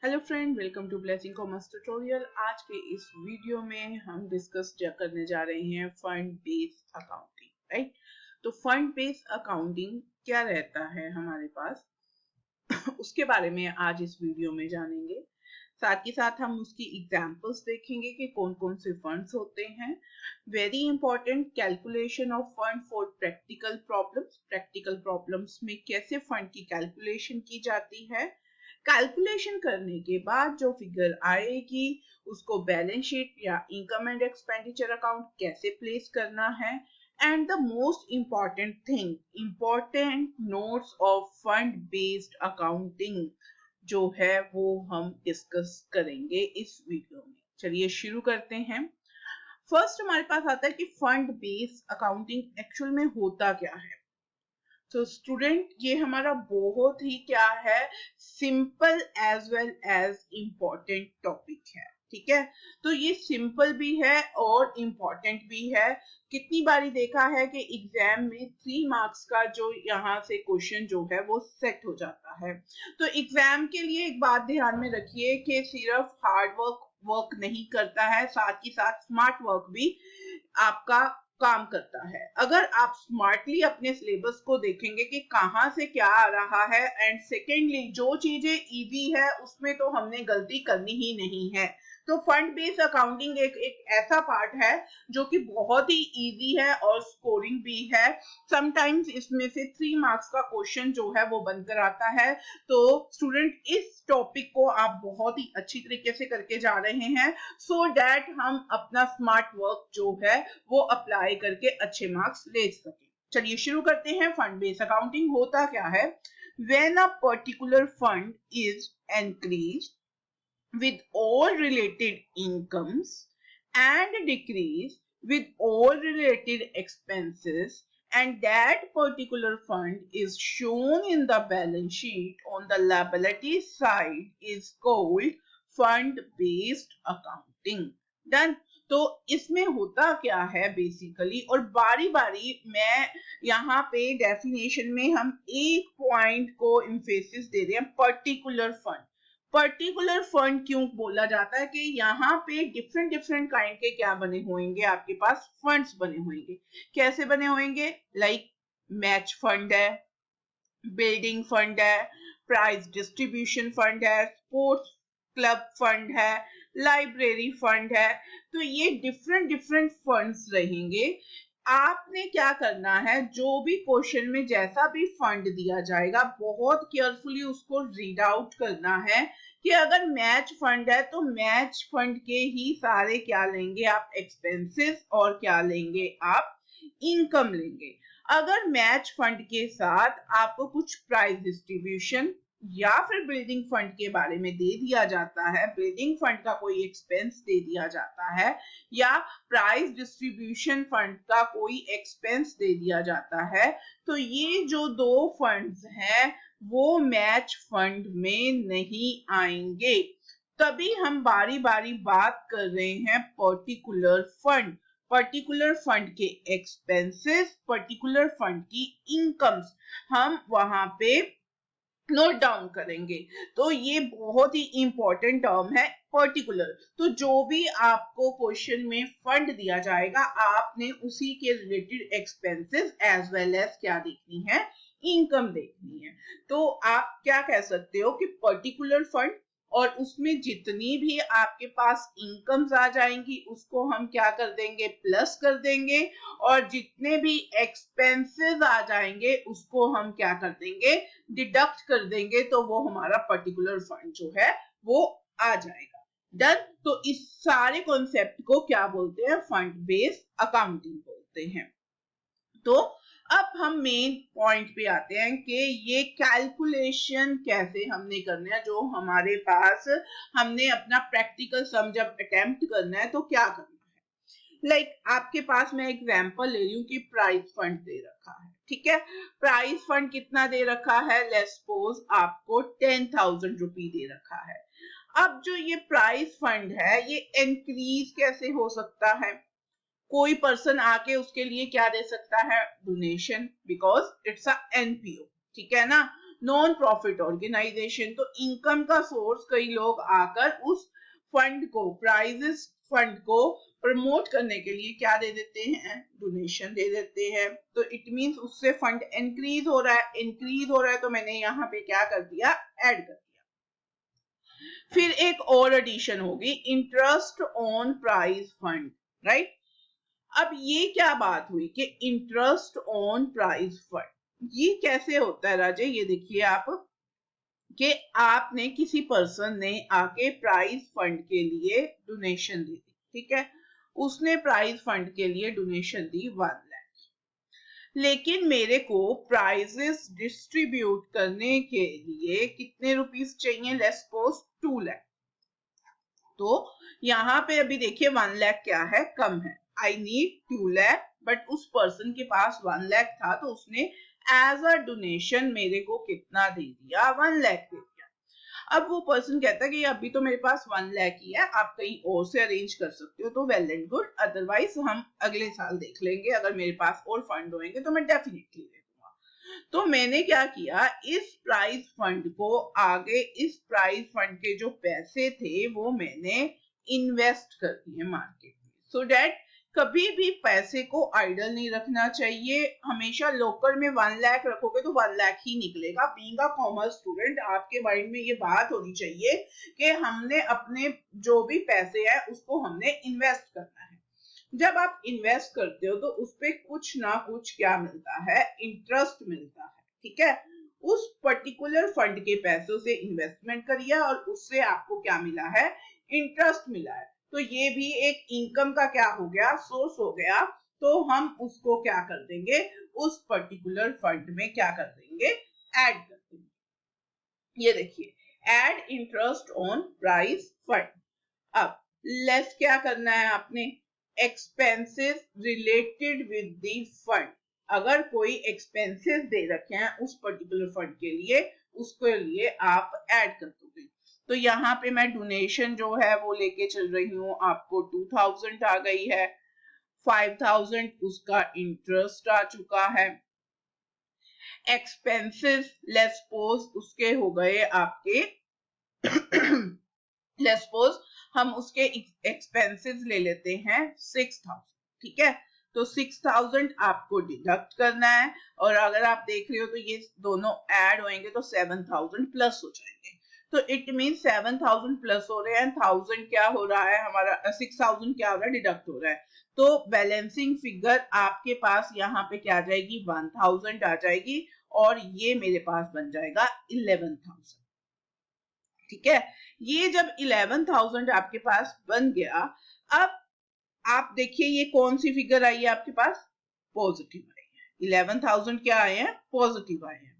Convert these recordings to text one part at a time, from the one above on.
Hello friend, welcome to blessing commerce tutorial. आज के इस वीडियो में हम डिस्कस करने जा रहे हैं फंड बेस्ड अकाउंटिंग, राइट। तो फंड बेस्ड अकाउंटिंग क्या रहता है हमारे पास उसके बारे में आज इस वीडियो में जानेंगे। साथ ही साथ हम उसकी एग्जांपल्स देखेंगे कि कौन कौन से फंड्स होते हैं। Very important, calculation of fund for practical problems में कैसे फंड की कैलकुलेशन की जाती है। कैलकुलेशन करने के बाद जो फिगर आएगी उसको बैलेंस शीट या इनकम एंड एक्सपेंडिचर अकाउंट कैसे प्लेस करना है। And the most important thing, important notes of fund based accounting जो है वो हम डिस्कस करेंगे इस वीडियो में। चलिए शुरू करते हैं। फर्स्ट हमारे पास आता है कि फंड बेस्ड अकाउंटिंग एक्चुअल में होता क्या है। तो स्टूडेंट, ये हमारा बहुत ही क्या है, simple as well as important topic है। ठीक है, तो ये सिंपल भी है और इम्पोर्टेंट भी है। कितनी बारी देखा है कि एग्जाम में 3 मार्क्स का जो यहाँ से क्वेश्चन जो है वो सेट हो जाता है। तो एग्जाम के लिए एक बात ध्यान में रखिए कि सिर्फ हार्ड वर्क नहीं करता है, साथ ही साथ स्मार्ट वर्क भी आपका काम करता है। अगर आप स्मार्टली अपने सिलेबस को देखेंगे कि कहाँ से क्या आ रहा है, एंड सेकेंडली जो चीजें इजी है उसमें तो हमने गलती करनी ही नहीं है। तो फंड बेस्ड अकाउंटिंग एक ऐसा पार्ट है जो कि बहुत ही इजी है और स्कोरिंग भी है। समटाइम्स इसमें से 3 मार्क्स का क्वेश्चन जो है वो बनकर आता है। तो स्टूडेंट, इस टॉपिक को आप बहुत ही अच्छी तरीके से करके जा रहे हैं सो दैट हम अपना स्मार्ट वर्क जो है वो अप्लाई करके अच्छे मार्क्स ले सकें। चलिए शुरू करते हैं। फंड बेस्ड अकाउंटिंग होता क्या है। When a particular fund is increased with all related incomes and decrease with all related expenses, and that particular fund is shown in the balance sheet on the liability side is called fund based accounting. Done. तो इसमें होता क्या है basically, और बारी बारी मैं यहाँ पे डेफिनेशन में हम एक पॉइंट को इम्फेसिस दे रहे हैं, पर्टिकुलर फंड। पर्टिकुलर फंड क्यों बोला जाता है कि यहाँ पे डिफरेंट डिफरेंट काइंड के क्या बने होंगे, आपके पास फंड्स बने होंगे। कैसे बने होंगे? लाइक मैच फंड है, बिल्डिंग फंड है, प्राइज डिस्ट्रीब्यूशन फंड है, स्पोर्ट्स क्लब फंड है, लाइब्रेरी फंड है। तो ये डिफरेंट डिफरेंट फंड्स रहेंगे। आपने क्या करना है, जो भी क्वेश्चन में जैसा भी फंड दिया जाएगा बहुत केयरफुली उसको रीड आउट करना है कि अगर मैच फंड है तो मैच फंड के ही सारे क्या लेंगे आप, एक्सपेंसेस, और क्या लेंगे आप, इनकम लेंगे। अगर मैच फंड के साथ आपको कुछ प्राइज डिस्ट्रीब्यूशन या फिर बिल्डिंग फंड के बारे में दे दिया जाता है, बिल्डिंग फंड का कोई एक्सपेंस दे दिया जाता है, या प्राइस डिस्ट्रीब्यूशन फंड का कोई एक्सपेंस दे दिया जाता है, तो ये जो दो फंड्स हैं वो मैच फंड में नहीं आएंगे। तभी हम बारी बारी बात कर रहे हैं पर्टिकुलर फंड, पर्टिकुलर फंड के एक्सपेंसेस, पर्टिकुलर फंड की इनकम्स हम वहां पे नोट डाउन करेंगे। तो ये बहुत ही इंपॉर्टेंट टर्म है, पर्टिकुलर। तो जो भी आपको क्वेश्चन में फंड दिया जाएगा आपने उसी के related expenses as well as क्या देखनी है, इनकम देखनी है। तो आप क्या कह सकते हो कि पर्टिकुलर फंड, और उसमें जितनी भी आपके पास इनकम्स आ जाएंगी उसको हम क्या कर देंगे, प्लस कर देंगे, और जितने भी एक्सपेंसेस आ जाएंगे उसको हम क्या कर देंगे, डिडक्ट कर देंगे। तो वो हमारा पर्टिकुलर फंड जो है वो आ जाएगा। डन। तो इस सारे कॉन्सेप्ट को क्या बोलते हैं, फंड बेस्ड अकाउंटिंग बोलते हैं। तो अब हम मेन पॉइंट पे आते हैं कि ये कैलकुलेशन कैसे हमने करना है। जो हमारे पास, हमने अपना प्रैक्टिकल सम जब अटेम्प्ट करना है तो क्या करना है। लाइक आपके पास मैं एग्जांपल ले रही हूँ कि प्राइस फंड दे रखा है। ठीक है, प्राइस फंड कितना दे रखा है, लेट्स सपोज आपको 10,000 रुपी दे रखा है। अब जो ये प्राइस फंड है ये इंक्रीज कैसे हो सकता है, कोई पर्सन आके उसके लिए क्या दे सकता है, donation, because it's a NPO. ठीक है ना। नॉन प्रॉफिट ऑर्गेनाइजेशन, तो इनकम का सोर्स कई लोग आकर उस फंड को, प्राइजेस फंड को प्रमोट करने के लिए क्या दे देते हैं, डोनेशन दे देते हैं। तो इट मींस उससे फंड इंक्रीज हो रहा है, इंक्रीज हो रहा है, तो मैंने यहाँ पे क्या कर दिया, ऐड कर दिया। फिर एक और एडिशन होगी, interest on prize fund, right. अब ये क्या बात हुई कि इंटरेस्ट ऑन प्राइज फंड, ये कैसे होता है राजे, ये देखिए आप कि आपने, किसी पर्सन ने आके प्राइज फंड के लिए डोनेशन दी थी, ठीक है, उसने प्राइज फंड के लिए डोनेशन दी 1 लाख, लेकिन मेरे को प्राइजेस डिस्ट्रीब्यूट करने के लिए कितने रुपीस चाहिए, लेट्स सपोज 2 लाख। तो यहाँ पे अभी देखिए 1 लाख क्या है, कम है, आई नीड 2 लाख, बट उस पर्सन के पास 1 लाख था, तो उसने एज अ डोनेशन मेरे को कितना दे दिया, 1 लाख दे दिया। अब वो पर्सन कहता है कि अभी तो मेरे पास 1 लाख ही है, आप कहीं और से अरेंज कर सकते हो, तो वेल एंड गुड, अदरवाइज हम अगले साल देख लेंगे, अगर मेरे पास और फंड होंगे तो मैं डेफिनेटली दे दूंगा। तो मैंने क्या किया, इस प्राइज फंड को आगे, इस प्राइज फंड के जो पैसे थे वो मैंने इन्वेस्ट कर दिए मार्केट में, सो दैट कभी भी पैसे को आइडल नहीं रखना चाहिए, हमेशा लोकर में 1 लाख रखोगे तो 1 लाख ही निकलेगा। बीइंग अ कॉमर्स स्टूडेंट, आपके माइंड में ये बात होनी चाहिए कि हमने अपने जो भी पैसे है उसको हमने इन्वेस्ट करना है। जब आप इन्वेस्ट करते हो तो उस पर कुछ ना कुछ क्या मिलता है, इंटरेस्ट मिलता है, ठीक है। उस पर्टिकुलर फंड के पैसों से इन्वेस्टमेंट करिए और उससे आपको क्या मिला है, इंटरेस्ट मिला है, तो ये भी एक इनकम का क्या हो गया, सोर्स हो गया। तो हम उसको क्या कर देंगे, उस पर्टिकुलर फंड में क्या कर देंगे, ऐड कर देंगे। ये देखिए, add interest on price fund. अब लेस क्या करना है आपने, expenses related with the fund, अगर कोई एक्सपेंसेस दे रखे हैं उस पर्टिकुलर फंड के लिए, उसके लिए आप ऐड कर दोगे। तो यहाँ पे मैं डोनेशन जो है वो लेके चल रही हूँ, आपको 2000 आ गई है, 5000 उसका इंटरेस्ट आ चुका है। एक्सपेंसेस लेट्स सपोज उसके हो गए आपके लेट्स सपोज हम उसके एक्सपेंसेस ले लेते हैं 6000, ठीक है। तो 6000 आपको डिडक्ट करना है, और अगर आप देख रहे हो तो ये दोनों ऐड होंगे तो 7000 प्लस हो जाएंगे। तो इट मीन 7000 प्लस हो रहे हैं, 1000 क्या हो रहा है हमारा, 6000 क्या हो रहा है, डिडक्ट हो रहा है। तो बैलेंसिंग फिगर आपके पास यहाँ पे क्या आ जाएगी, 1000 आ जाएगी, और ये मेरे पास बन जाएगा 11000, ठीक है। ये जब 11000 आपके पास बन गया, अब आप देखिए ये कौन सी फिगर आई है आपके पास, पॉजिटिव आई है, 11000 क्या आए हैं, पॉजिटिव आए हैं।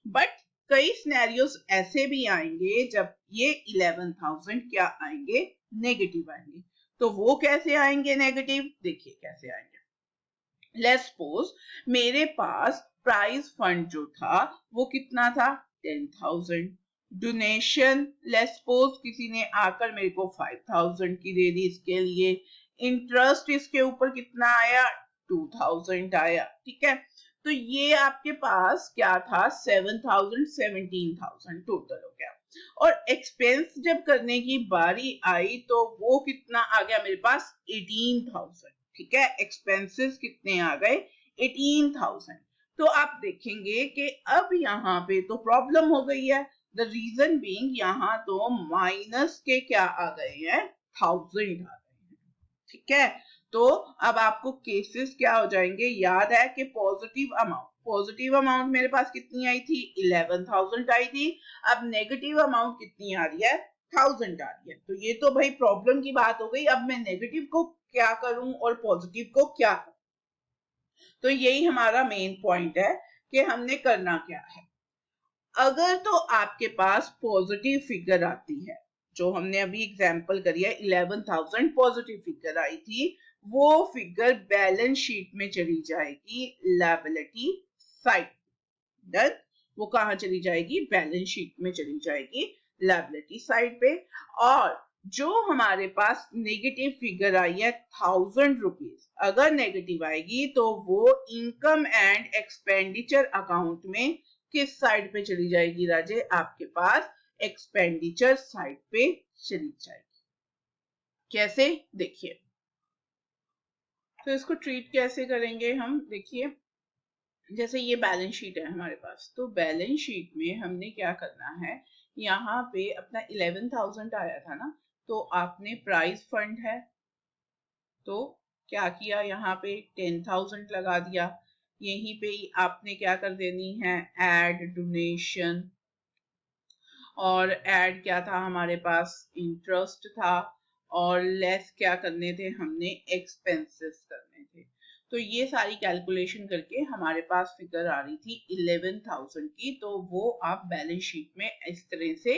बट कई सिनेरियोस ऐसे भी आएंगे जब ये 11000 क्या आएंगे, नेगेटिव आएंगे। तो वो कैसे आएंगे नेगेटिव, देखिए कैसे आएंगे। लेट्स सपोज मेरे पास प्राइस फंड जो था वो कितना था, 10000। डोनेशन लेट्स सपोज किसी ने आकर मेरे को 5000 की दे दी, इसके लिए इंटरेस्ट इसके ऊपर कितना आया, 2000 आया, ठीक है। तो ये आपके पास क्या था, 7000, 17000 टोटल हो गया। और एक्सपेंस जब करने की बारी आई तो वो कितना आ गया मेरे पास, 18000, ठीक है। एक्सपेंसेस कितने आ गए, 18000। तो आप देखेंगे कि अब यहाँ पे तो प्रॉब्लम हो गई है, द रीजन बीइंग यहाँ तो माइनस के क्या आ गए हैं, 1000 आ गए हैं, ठीक है। तो अब आपको केसेस क्या हो जाएंगे, याद है कि पॉजिटिव अमाउंट मेरे पास कितनी आई थी, 11000 आई थी। अब नेगेटिव अमाउंट कितनी आ रही है, 1000 आ रही है। तो ये तो भाई प्रॉब्लम की बात हो गई, अब मैं नेगेटिव को क्या करूं और पॉजिटिव को क्या करूं। तो यही हमारा मेन पॉइंट है कि हमने करना क्या है। अगर तो आपके पास पॉजिटिव फिगर आती है, जो हमने अभी एग्जांपल करी है, 11000 पॉजिटिव फिगर आई थी, वो फिगर बैलेंस शीट में चली जाएगी लायबिलिटी साइड। डन, वो कहां चली जाएगी, बैलेंस शीट में चली जाएगी लायबिलिटी साइड पे। और जो हमारे पास नेगेटिव फिगर आई है 1000 रुपीज, अगर नेगेटिव आएगी तो वो इनकम एंड एक्सपेंडिचर अकाउंट में किस साइड पे चली जाएगी राजे? आपके पास एक्सपेंडिचर साइड पे चली जाएगी। कैसे? देखिए, तो इसको ट्रीट कैसे करेंगे हम? देखिए, जैसे ये बैलेंस शीट है हमारे पास, तो बैलेंस शीट में हमने क्या करना है, यहाँ पे अपना 11,000 आया था ना, तो आपने प्राइस फंड है, तो क्या किया, यहाँ पे 10,000 लगा दिया। यहीं पे आपने क्या कर देनी है, ऐड डोनेशन, और ऐड क्या था हमारे पास, इंटरेस्ट था, और लेस क्या करने थे हमने, एक्सपेंसेस करने थे। तो ये सारी कैलकुलेशन करके हमारे पास फिगर आ रही थी 11,000 की, तो वो आप बैलेंस शीट में इस तरह से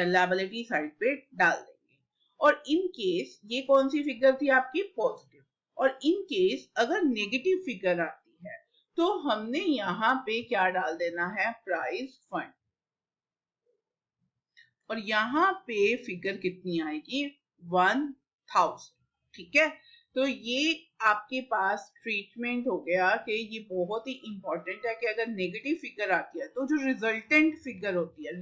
लायबिलिटी साइड पे डाल देंगे। और इन केस ये कौन सी फिगर थी आपकी, पॉजिटिव, और इन केस अगर नेगेटिव फिगर आती है तो हमने यहाँ पे क्या डाल देना है, प्राइस फंड, और यहाँ पे फिगर कितनी आएगी, 1,000। ठीक है, तो ये आपके पास ट्रीटमेंट हो गया कि ये बहुत ही इंपॉर्टेंट है कि अगर नेगेटिव फिगर आती है तो जो रिजल्टेंट फिगर होती है,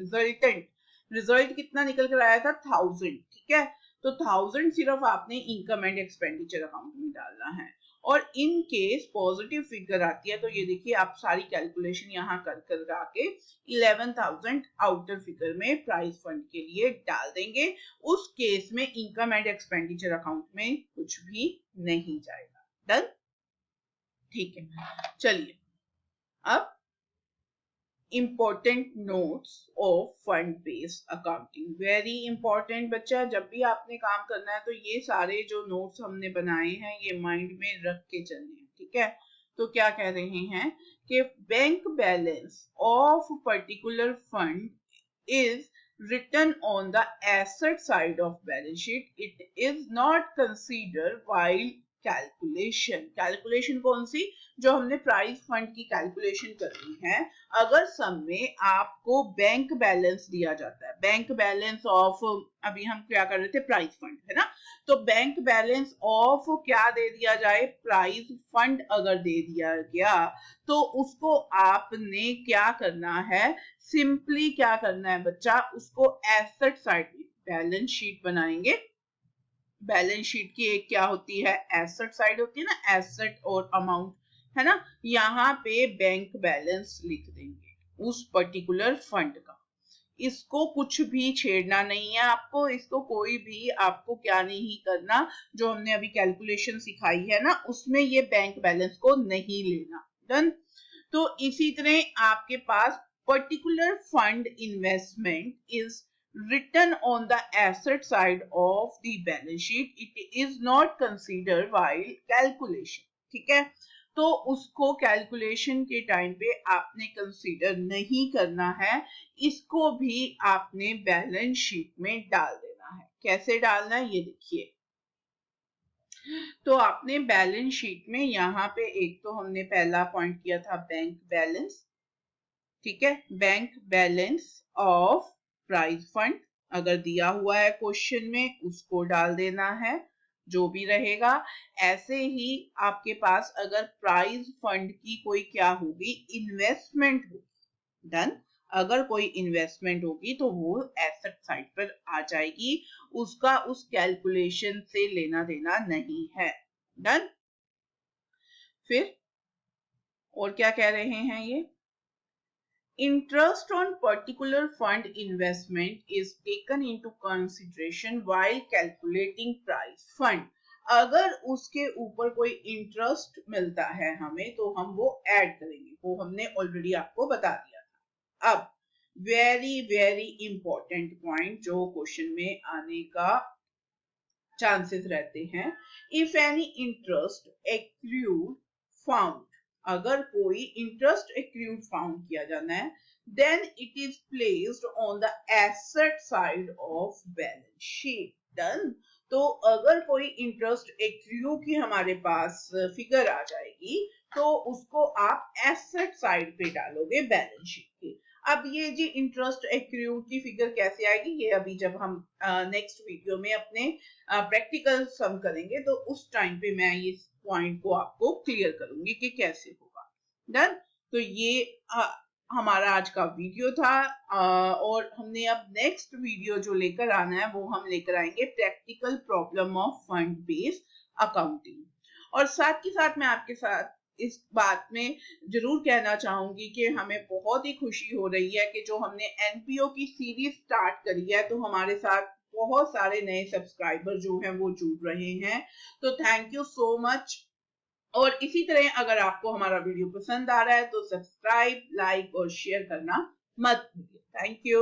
रिजल्ट कितना निकल कर आया था, 1,000। ठीक है, तो 1,000 सिर्फ आपने इनकम एंड एक्सपेंडिचर अकाउंट में डालना है, और इन केस पॉजिटिव फिगर आती है तो ये देखिए आप सारी कैलकुलेशन यहाँ कर आके 11,000 आउटर फिगर में प्राइस फंड के लिए डाल देंगे। उस केस में इनकम एंड एक्सपेंडिचर अकाउंट में कुछ भी नहीं जाएगा। डन? ठीक है, चलिए अब important notes of fund based accounting, very important बच्चा, जब भी आपने काम करना है तो ये सारे जो नोट्स हमने बनाए हैं ये माइंड में रख के चलने हैं। ठीक है, तो क्या कह रहे हैं कि bank balance of particular fund is written on the asset side of balance sheet. It is not considered while calculation कौन सी, जो हमने प्राइस फंड की कैलकुलेशन करनी है, अगर सम में आपको बैंक बैलेंस दिया जाता है, बैंक बैलेंस ऑफ, अभी हम क्या कर रहे थे, प्राइस फंड है ना, तो बैंक बैलेंस ऑफ क्या दे दिया जाए, प्राइस फंड अगर दे दिया गया, तो उसको आपने क्या करना है, सिंपली क्या करना है बच्चा, उसको एसेट साइड में बैलेंस शीट बनाएंगे। बैलेंस शीट की एक क्या होती है, एसेट साइड होती है ना, एसेट और अमाउंट, है ना, यहाँ पे बैंक बैलेंस लिख देंगे उस पर्टिकुलर फंड का। इसको कुछ भी छेड़ना नहीं है आपको, इसको कोई भी आपको क्या नहीं करना, जो हमने अभी कैलकुलेशन सिखाई है ना उसमें ये बैंक बैलेंस को नहीं लेना। डन? तो इसी तरह आपके पास particular fund investment is written on the asset side of the balance sheet. It is not considered while calculation. ठीक है, तो उसको कैलकुलेशन के टाइम पे आपने कंसीडर नहीं करना है, इसको भी आपने बैलेंस शीट में डाल देना है। कैसे डालना है ये देखिए, तो आपने बैलेंस शीट में यहाँ पे एक तो हमने पहला पॉइंट किया था बैंक बैलेंस। ठीक है, bank balance of price fund अगर दिया हुआ है क्वेश्चन में उसको डाल देना है, जो भी रहेगा। ऐसे ही आपके पास अगर प्राइस फंड की कोई क्या होगी, इन्वेस्टमेंट होगी। डन? अगर कोई इन्वेस्टमेंट होगी तो वो एसेट साइड पर आ जाएगी, उसका उस कैलकुलेशन से लेना देना नहीं है। डन? फिर और क्या कह रहे हैं ये, interest on particular fund investment is taken into consideration while calculating price fund. अगर उसके ऊपर कोई इंटरेस्ट मिलता है हमें तो हम वो ऐड करेंगे, वो हमने ऑलरेडी आपको बता दिया था। अब वेरी वेरी इंपॉर्टेंट पॉइंट जो क्वेश्चन में आने का चांसेस रहते हैं, if any interest accrued found, अगर कोई इंटरेस्ट एक्रूड फाउंड किया जाना है, then it is placed on the asset side of balance sheet. Done? तो अगर कोई इंटरेस्ट एक्रू की हमारे पास फिगर आ जाएगी तो उसको आप एसेट साइड पे डालोगे बैलेंस शीट के। अब ये जी इंटरेस्ट एक्रू की फिगर कैसे आएगी, ये अभी जब हम नेक्स्ट वीडियो में अपने प्रैक्टिकल सम करेंगे तो उस टाइम पे मैं इस पॉइंट को आपको क्लियर करूंगी कि कैसे होगा। डन? तो ये हमारा आज का वीडियो था और हमने अब नेक्स्ट वीडियो जो लेकर आना है वो हम लेकर आएंगे practical problem of fund based accounting. और साथ ही साथ मैं आपके साथ इस बात में जरूर कहना चाहूंगी कि हमें बहुत ही खुशी हो रही है कि जो हमने एनपीओ की सीरीज स्टार्ट करी है तो हमारे साथ बहुत सारे नए सब्सक्राइबर जो हैं वो जुड़ रहे हैं। तो थैंक यू सो मच। और इसी तरह अगर आपको हमारा वीडियो पसंद आ रहा है तो सब्सक्राइब, लाइक और शेयर करना मत भूलिए। Thank you.